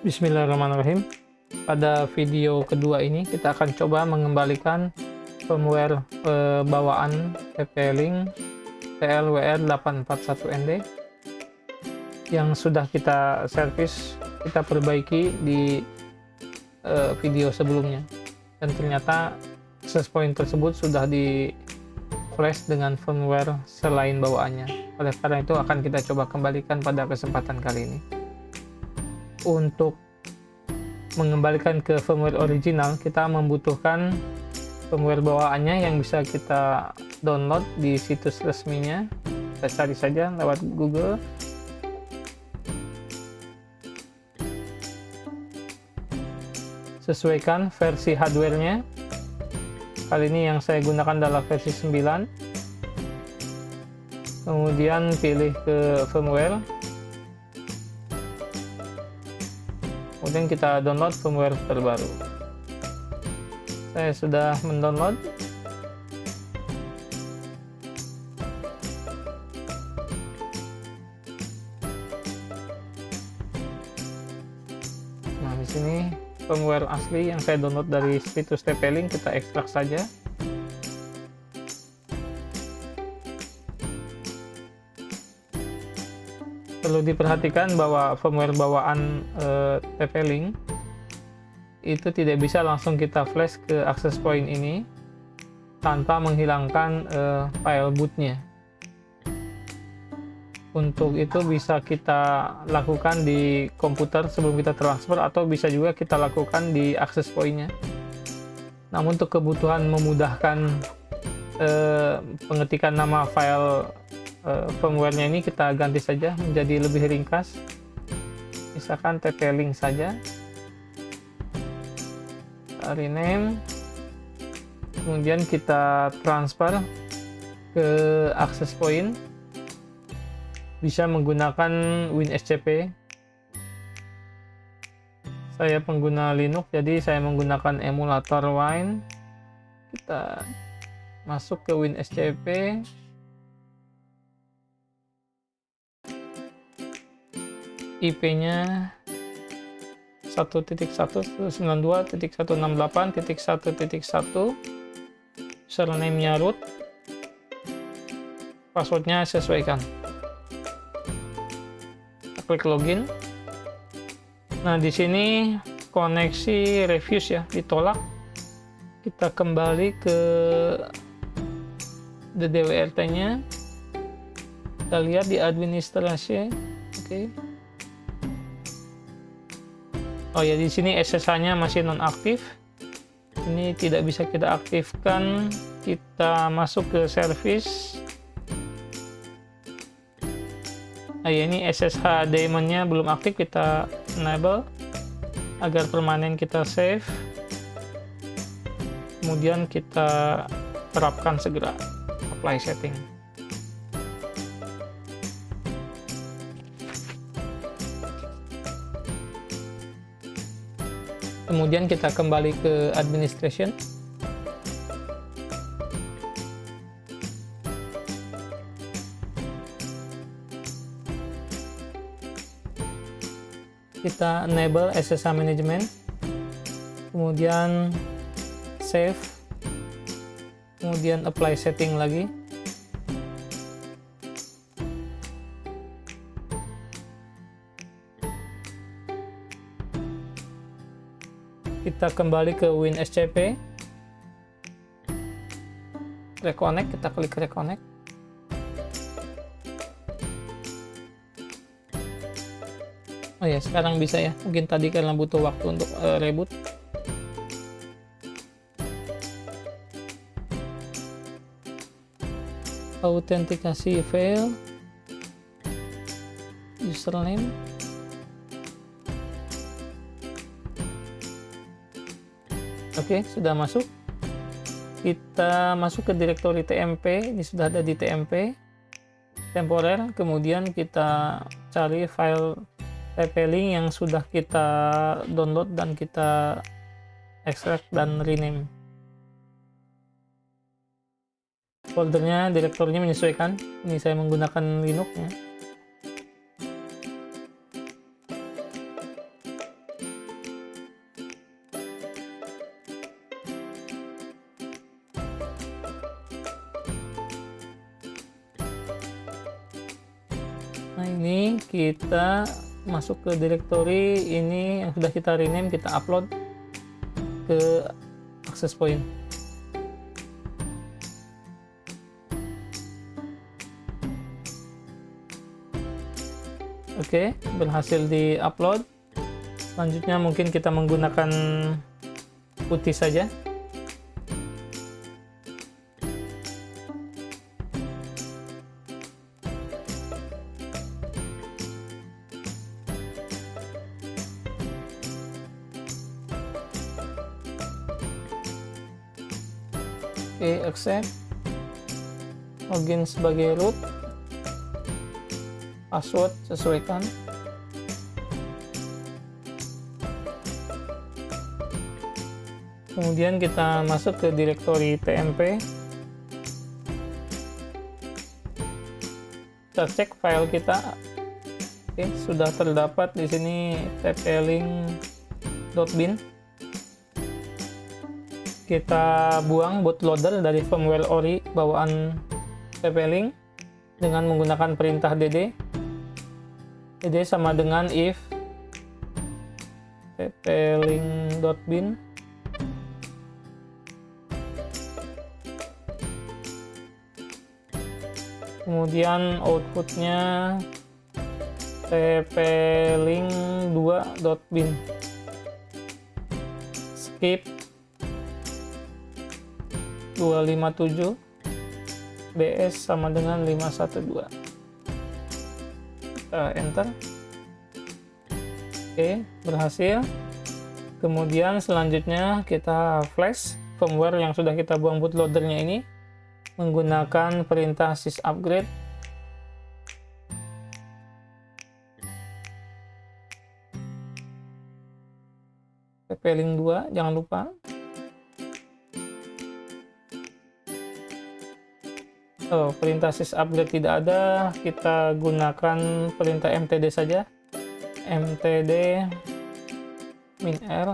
Bismillahirrahmanirrahim. Pada video kedua ini kita akan coba mengembalikan firmware bawaan TP-Link TLWR841ND yang sudah kita servis, kita perbaiki di video sebelumnya, dan ternyata access point tersebut sudah di flash dengan firmware selain bawaannya. Oleh karena itu akan kita coba kembalikan pada kesempatan kali ini. Untuk mengembalikan ke firmware original, kita membutuhkan firmware bawaannya yang bisa kita download di situs resminya. Kita cari saja lewat Google. Sesuaikan versi hardware-nya. Kali ini yang saya gunakan adalah versi 9. Kemudian pilih ke firmware. Kemudian kita download firmware terbaru. Saya sudah mendownload. Nah, di sini firmware asli yang saya download dari situs TP-Link, kita ekstrak saja. Perlu diperhatikan bahwa firmware bawaan TP-Link itu tidak bisa langsung kita flash ke access point ini tanpa menghilangkan file bootnya. Untuk itu bisa kita lakukan di komputer sebelum kita transfer, atau bisa juga kita lakukan di access point-nya. Namun untuk kebutuhan memudahkan pengetikan nama file firmware-nya ini, kita ganti saja menjadi lebih ringkas, misalkan TP-Link saja, kita rename, kemudian kita transfer ke access point. Bisa menggunakan WinSCP. Saya pengguna Linux, jadi saya menggunakan emulator Wine. Kita masuk ke WinSCP. IP-nya 1.1.92.168.1.1. Username-nya root. Passwordnya sesuaikan. Kita klik login. Nah, di sini koneksi refuse ya, ditolak. Kita kembali ke DDWRT-nya. Kita lihat di administrasi. Oke. Oh ya, di sini SSH-nya masih nonaktif. Ini tidak bisa kita aktifkan. Kita masuk ke service. Nah, ya, ini SSH daemon-nya belum aktif, kita enable agar permanen. Kita save. Kemudian kita terapkan segera apply setting. Kemudian kita kembali ke administration. Kita enable SSH management. Kemudian save. Kemudian apply setting lagi. Kita kembali ke WinSCP, reconnect, kita klik reconnect. Oh ya, sekarang bisa ya, mungkin tadi karena butuh waktu untuk reboot. Autentikasi fail, username. Oke, sudah masuk. Kita masuk ke direktori TMP. Ini sudah ada di TMP temporer. Kemudian kita cari file TP-Link yang sudah kita download dan kita ekstrak dan rename. Foldernya, direktorinya menyesuaikan. Ini saya menggunakan Linux ya. Nah, ini kita masuk ke directory ini yang sudah kita rename, kita upload ke access point. Oke, berhasil di-upload. Selanjutnya mungkin kita menggunakan putih saja. Oke, accept. Login sebagai root. Password sesuaikan. Kemudian kita masuk ke directory tmp. Kita cek file kita. Oke, sudah terdapat di sini tplink.bin. Kita buang bootloader dari firmware ori bawaan tplink dengan menggunakan perintah dd. dd sama dengan if tplink.bin kemudian outputnya tplink2.bin skip 257 bs sama dengan 512. Kita enter. Oke, berhasil. Kemudian selanjutnya kita flash firmware yang sudah kita buang bootloadernya ini menggunakan perintah sysupgrade. tplink2 jangan lupa. Perintah sysupgrade tidak ada, kita gunakan perintah mtd saja. mtd -r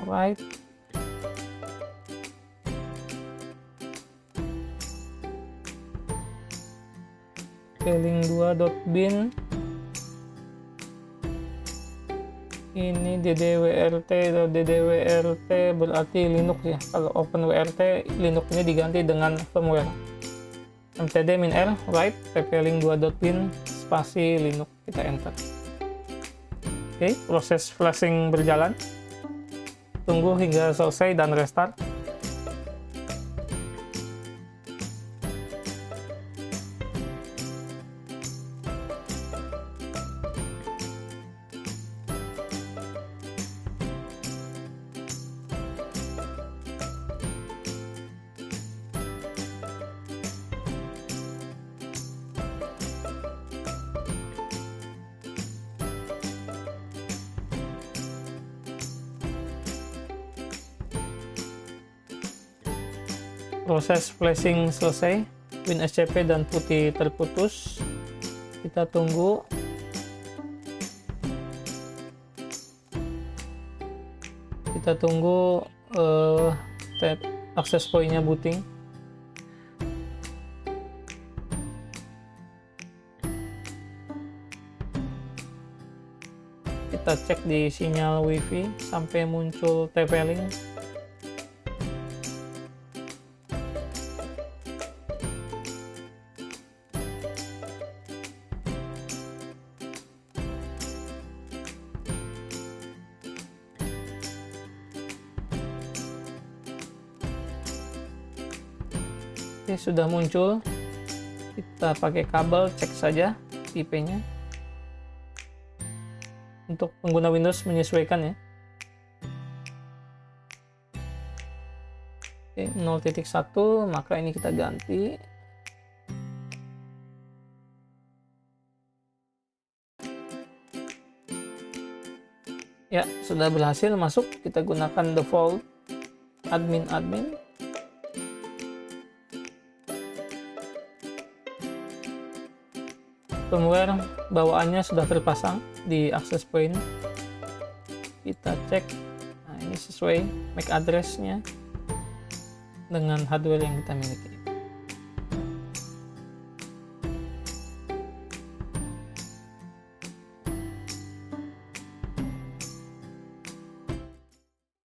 right tplink2.bin ini ddwrt berarti Linux ya. Kalau OpenWRT Linux ini diganti dengan firmware. mtd -r write tplink2.bin spasi Linux, kita enter. Oke, proses flashing berjalan. Tunggu hingga selesai dan restart. Proses flashing selesai, WinSCP dan putih terputus. Kita tunggu. Tab access point-nya booting. Kita cek di sinyal WiFi sampai muncul TP-Link. Oke, sudah muncul. Kita pakai kabel, cek saja IP-nya. Untuk pengguna Windows menyesuaikan ya. Oke, 0.1, maka ini kita ganti. Ya, sudah berhasil masuk. Kita gunakan default admin. Firmware bawaannya sudah terpasang di access point. Kita cek. Nah, ini sesuai MAC address-nya dengan hardware yang kita miliki.